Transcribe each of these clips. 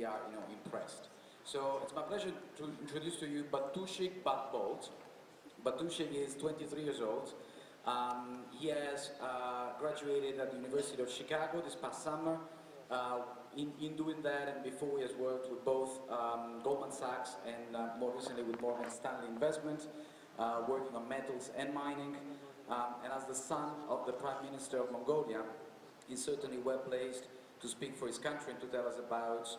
are, impressed. So it's my pleasure to introduce to you Batushik Batbolt. Batushik is 23 years old. He has graduated at the University of Chicago this past summer. In doing that and before, he has worked with both Goldman Sachs and more recently with Morgan Stanley Investments, working on metals and mining. And as the son of the Prime Minister of Mongolia, he's certainly well placed to speak for his country and to tell us about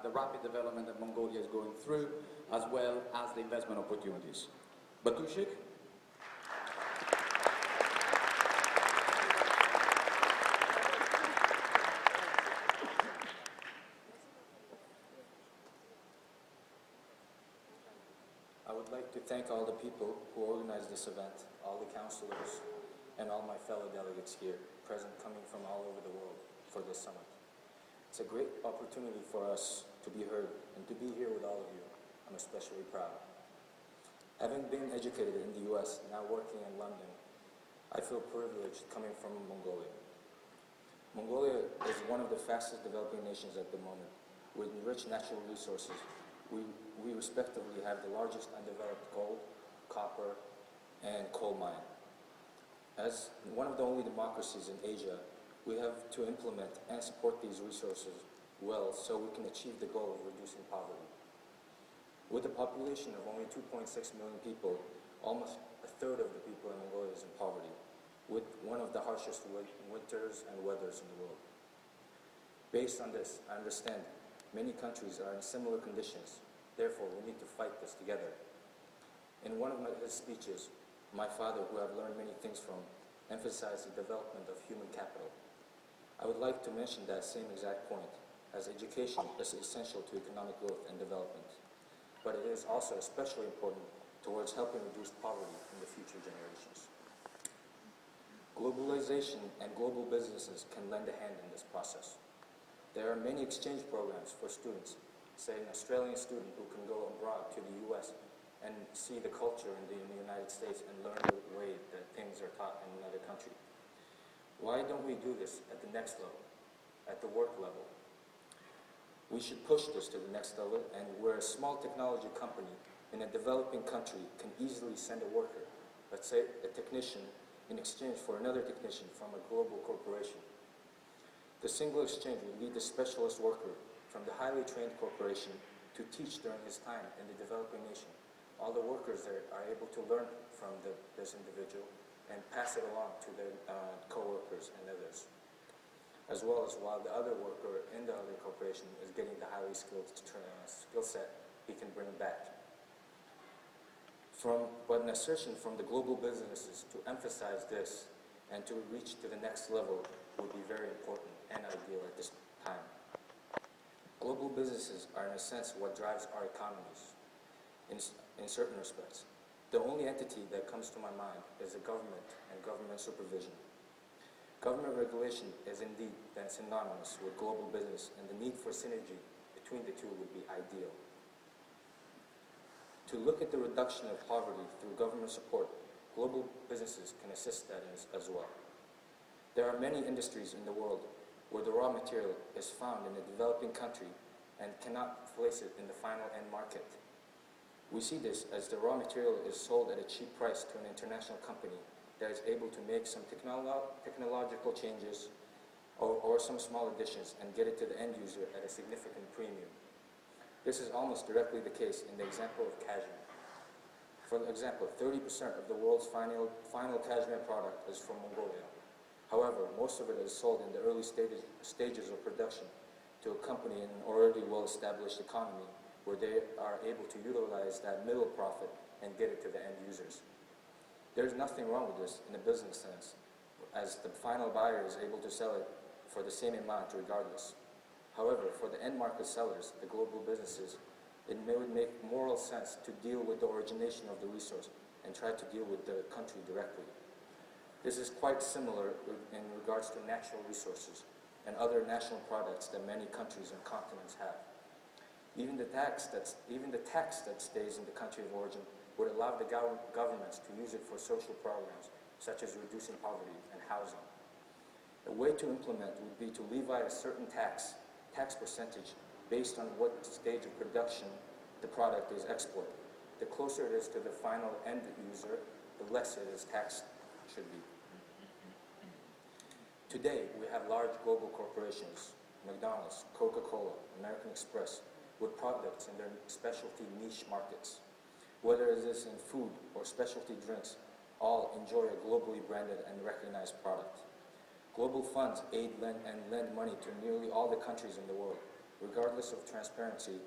the rapid development that Mongolia is going through, as well as the investment opportunities. Batushik? I would like to thank all the people who organized this event, all the counselors, and all my fellow delegates here, present coming from all over the world for this summit. It's a great opportunity for us to be heard and to be here with all of you. I'm especially proud. Having been educated in the US, now working in London, I feel privileged coming from Mongolia. Mongolia is one of the fastest developing nations at the moment. With rich natural resources, we respectively have the largest undeveloped gold, copper, and coal mine. As one of the only democracies in Asia, we have to implement and support these resources well so we can achieve the goal of reducing poverty. With a population of only 2.6 million people, almost a third of the people in Mongolia is in poverty, with one of the harshest winters and weathers in the world. Based on this, I understand many countries are in similar conditions. Therefore, we need to fight this together. In one of his speeches, my father, who I've learned many things from, emphasized the development of human capital. I would like to mention that same exact point, as education is essential to economic growth and development. But it is also especially important towards helping reduce poverty in the future generations. Globalization and global businesses can lend a hand in this process. There are many exchange programs for students, say an Australian student who can go abroad to the US and see the culture in the United States and learn the way that things are taught in another country. Why don't we do this at the next level, at the work level? We should push this to the next level, and where a small technology company in a developing country can easily send a worker, let's say a technician, in exchange for another technician from a global corporation. The single exchange will lead the specialist worker from the highly trained corporation to teach during his time in the developing nation. All the workers there are able to learn from this individual and pass it along to their co-workers and others, as well as while the other worker in the other corporation is getting the highly skilled skill set he can bring back. But an assertion from the global businesses to emphasize this and to reach to the next level would be very important and ideal at this time. Global businesses are in a sense what drives our economies in certain respects. The only entity that comes to my mind is the government and government supervision. Government regulation is indeed then synonymous with global business, and the need for synergy between the two would be ideal. To look at the reduction of poverty through government support, global businesses can assist that as well. There are many industries in the world where the raw material is found in a developing country and cannot place it in the final end market. We see this as the raw material is sold at a cheap price to an international company that is able to make some technological changes or some small additions and get it to the end user at a significant premium. This is almost directly the case in the example of cashmere. For example, 30% of the world's final cashmere product is from Mongolia. However, most of it is sold in the early stages of production to a company in an already well-established economy, where they are able to utilize that middle profit and get it to the end users. There's nothing wrong with this in a business sense, as the final buyer is able to sell it for the same amount regardless. However, for the end market sellers, the global businesses, it would make moral sense to deal with the origination of the resource and try to deal with the country directly. This is quite similar in regards to natural resources and other national products that many countries and continents have. Even the tax that stays in the country of origin would allow the governments to use it for social programs, such as reducing poverty and housing. A way to implement would be to levy a certain tax percentage based on what stage of production the product is exported. The closer it is to the final end user, the less it is taxed should be. Today, we have large global corporations, McDonald's, Coca-Cola, American Express, with products in their specialty niche markets. Whether it is in food or specialty drinks, all enjoy a globally branded and recognized product. Global funds aid and lend money to nearly all the countries in the world. Regardless of transparency,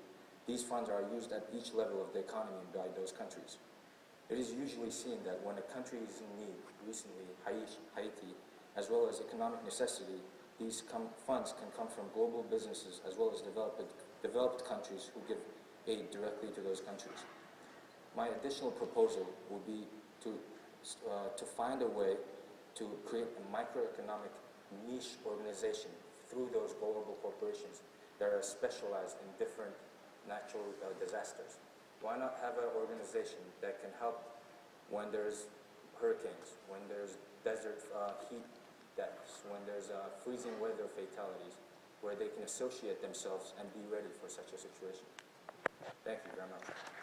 these funds are used at each level of the economy by those countries. It is usually seen that when a country is in need, recently Haiti, as well as economic necessity, these funds can come from global businesses as well as developed countries who give aid directly to those countries. My additional proposal would be to find a way to create a microeconomic niche organization through those global corporations that are specialized in different natural disasters. Why not have an organization that can help when there's hurricanes, when there's desert heat deaths, when there's freezing weather fatalities, where they can associate themselves and be ready for such a situation. Thank you very much.